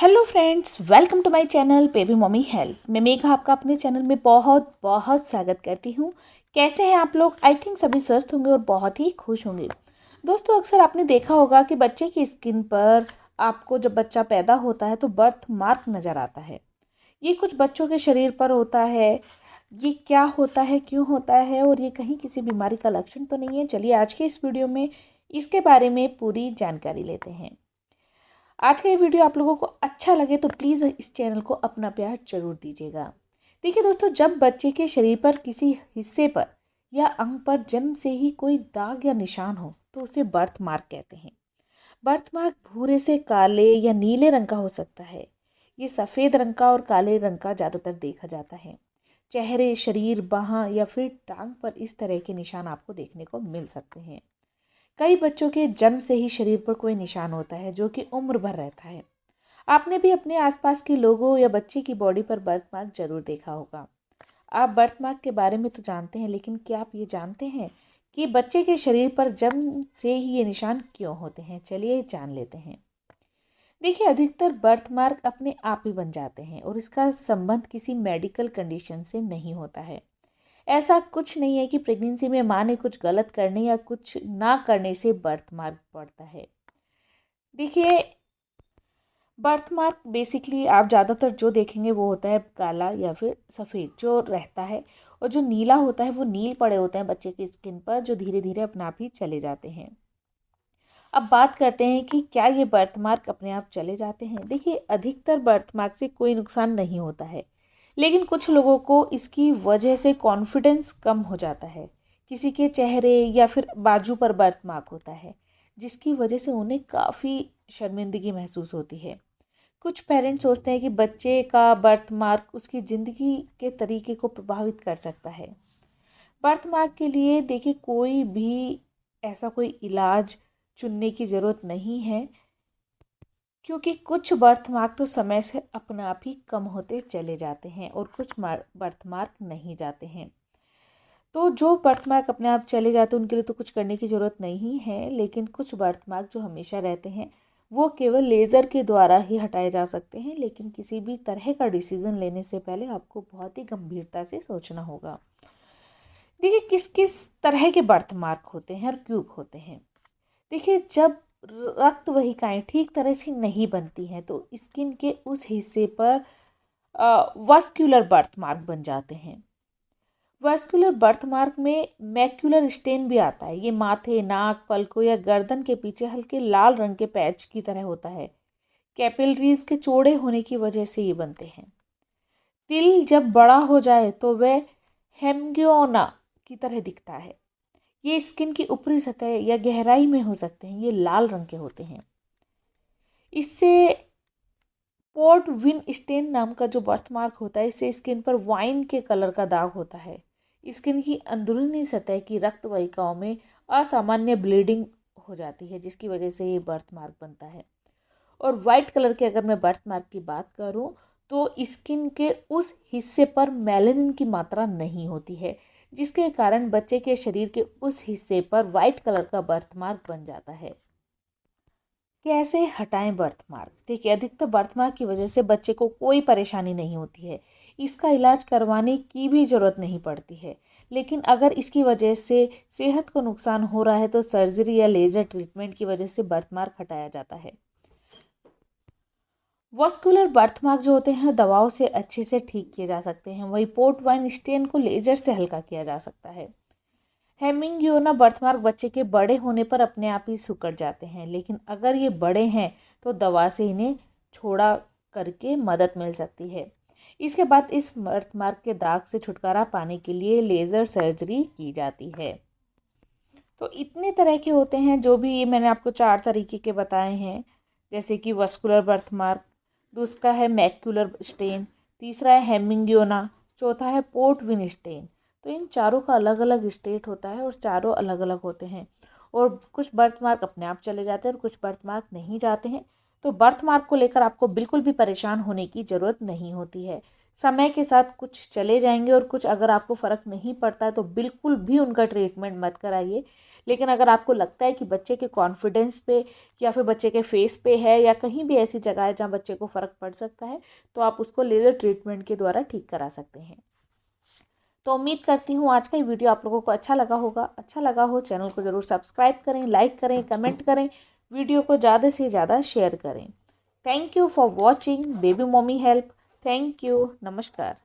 Hello friends, welcome to my channel baby mummy help. मैं मेघा आपका अपने चैनल में बहुत बहुत स्वागत करती हूँ। कैसे हैं आप लोग? आई थिंक सभी स्वस्थ होंगे और बहुत ही खुश होंगे। दोस्तों, अक्सर आपने देखा होगा कि बच्चे की स्किन पर आपको जब बच्चा पैदा होता है तो बर्थ मार्क नज़र आता है। ये कुछ बच्चों के शरीर पर होता है। ये क्या होता है, क्यों होता है और ये कहीं किसी बीमारी का लक्षण तो नहीं है? चलिए आज के इस वीडियो में इसके बारे में पूरी जानकारी लेते हैं। आज का ये वीडियो आप लोगों को अच्छा लगे तो प्लीज़ इस चैनल को अपना प्यार जरूर दीजिएगा। देखिए दोस्तों, जब बच्चे के शरीर पर किसी हिस्से पर या अंग पर जन्म से ही कोई दाग या निशान हो तो उसे बर्थ मार्क कहते हैं। बर्थ मार्क भूरे से काले या नीले रंग का हो सकता है। ये सफ़ेद रंग का और काले रंग का ज़्यादातर देखा जाता है। चेहरे, शरीर, बाहाँ या फिर टांग पर इस तरह के निशान आपको देखने को मिल सकते हैं। कई बच्चों के जन्म से ही शरीर पर कोई निशान होता है जो कि उम्र भर रहता है। आपने भी अपने आसपास के लोगों या बच्चे की बॉडी पर बर्थ मार्क जरूर देखा होगा। आप बर्थ मार्क के बारे में तो जानते हैं, लेकिन क्या आप ये जानते हैं कि बच्चे के शरीर पर जन्म से ही ये निशान क्यों होते हैं? चलिए जान लेते हैं। देखिए, अधिकतर बर्थ मार्क अपने आप ही बन जाते हैं और इसका संबंध किसी मेडिकल कंडीशन से नहीं होता है। ऐसा कुछ नहीं है कि प्रेगनेंसी में माँ ने कुछ गलत करने या कुछ ना करने से बर्थ मार्क पड़ता है। देखिए, बर्थ मार्क बेसिकली आप ज़्यादातर जो देखेंगे वो होता है काला या फिर सफ़ेद जो रहता है, और जो नीला होता है वो नील पड़े होते हैं बच्चे की स्किन पर, जो धीरे धीरे अपने आप ही चले जाते हैं। अब बात करते हैं कि क्या ये बर्थ मार्क अपने आप चले जाते हैं। देखिए, अधिकतर बर्थ मार्क से कोई नुकसान नहीं होता है, लेकिन कुछ लोगों को इसकी वजह से कॉन्फिडेंस कम हो जाता है। किसी के चेहरे या फिर बाजू पर बर्थ मार्क होता है, जिसकी वजह से उन्हें काफ़ी शर्मिंदगी महसूस होती है। कुछ पेरेंट्स सोचते हैं कि बच्चे का बर्थ मार्क उसकी ज़िंदगी के तरीके को प्रभावित कर सकता है। बर्थ मार्क के लिए देखिए कोई भी ऐसा कोई इलाज चुनने की ज़रूरत नहीं है, क्योंकि कुछ बर्थ मार्क तो समय से अपने आप ही कम होते चले जाते हैं और कुछ बर्थ मार्क नहीं जाते हैं। तो जो बर्थ मार्क अपने आप चले जाते हैं उनके लिए तो कुछ करने की ज़रूरत नहीं है, लेकिन कुछ बर्थ मार्क जो हमेशा रहते हैं वो केवल लेज़र के द्वारा ही हटाए जा सकते हैं। लेकिन किसी भी तरह का डिसीज़न लेने से पहले आपको बहुत ही गंभीरता से सोचना होगा। देखिए, किस किस तरह के बर्थ मार्क होते हैं और क्यों होते हैं। देखिए, जब रक्त वाहिकाएं ठीक तरह से नहीं बनती हैं तो स्किन के उस हिस्से पर वस्कुलर बर्थ मार्क बन जाते हैं। वस्कुलर बर्थ मार्क में मैक्यूलर स्टेन भी आता है। ये माथे, नाक, पलकों या गर्दन के पीछे हल्के लाल रंग के पैच की तरह होता है। कैपिलरीज के चौड़े होने की वजह से ये बनते हैं। तिल जब बड़ा हो जाए तो वह हेमंगियोना की तरह दिखता है। ये स्किन की ऊपरी सतह या गहराई में हो सकते हैं। ये लाल रंग के होते हैं। इससे पोर्ट विन स्टेन नाम का जो बर्थ मार्क होता है, इससे स्किन पर वाइन के कलर का दाग होता है। स्किन की अंदरूनी सतह की रक्त वाहिकाओं में असामान्य ब्लीडिंग हो जाती है, जिसकी वजह से ये बर्थ मार्क बनता है। और वाइट कलर के अगर मैं बर्थ मार्क की बात करूं तो स्किन के उस हिस्से पर मेलानिन की मात्रा नहीं होती है, जिसके कारण बच्चे के शरीर के उस हिस्से पर वाइट कलर का बर्थ मार्क बन जाता है। कैसे हटाएं बर्थ मार्क? देखिए, अधिकतर बर्थ मार्क की वजह से बच्चे को कोई परेशानी नहीं होती है। इसका इलाज करवाने की भी ज़रूरत नहीं पड़ती है। लेकिन अगर इसकी वजह से सेहत को नुकसान हो रहा है तो सर्जरी या लेज़र ट्रीटमेंट की वजह से बर्थ मार्क हटाया जाता है। वस्कुलर बर्थ मार्क जो होते हैं दवाओं से अच्छे से ठीक किए जा सकते हैं। वही पोर्ट वाइन स्टेन को लेजर से हल्का किया जा सकता है। हेमिंगियोना बर्थ मार्क बच्चे के बड़े होने पर अपने आप ही सिकुड़ जाते हैं, लेकिन अगर ये बड़े हैं तो दवा से इन्हें छोड़ा करके मदद मिल सकती है। इसके बाद इस बर्थ मार्क के दाग से छुटकारा पाने के लिए लेज़र सर्जरी की जाती है। तो इतने तरह के होते हैं, जो भी ये मैंने आपको 4 तरीके के बताए हैं, जैसे कि वस्कुलर बर्थ मार्क, दूसरा है मैक्यूलर स्टेन, तीसरा है हेमिंगियोना, चौथा है पोर्ट विन स्टेन। तो इन चारों का अलग अलग स्टेट होता है और चारों अलग अलग होते हैं। और कुछ बर्थ मार्क अपने आप चले जाते हैं और कुछ बर्थ मार्क नहीं जाते हैं। तो बर्थ मार्क को लेकर आपको बिल्कुल भी परेशान होने की ज़रूरत नहीं होती है। समय के साथ कुछ चले जाएंगे और कुछ अगर आपको फ़र्क नहीं पड़ता है तो बिल्कुल भी उनका ट्रीटमेंट मत कराइए। लेकिन अगर आपको लगता है कि बच्चे के कॉन्फिडेंस पे या फिर बच्चे के फेस पे है या कहीं भी ऐसी जगह है जहाँ बच्चे को फ़र्क पड़ सकता है, तो आप उसको लेज़र ट्रीटमेंट के द्वारा ठीक करा सकते हैं। तो उम्मीद करती हूँ आज का ये वीडियो आप लोगों को अच्छा लगा होगा। अच्छा लगा हो चैनल को ज़रूर सब्सक्राइब करें, लाइक करें, कमेंट करें, वीडियो को ज़्यादा से ज़्यादा शेयर करें। Thank you for watching baby mommy help. Thank you. नमस्कार।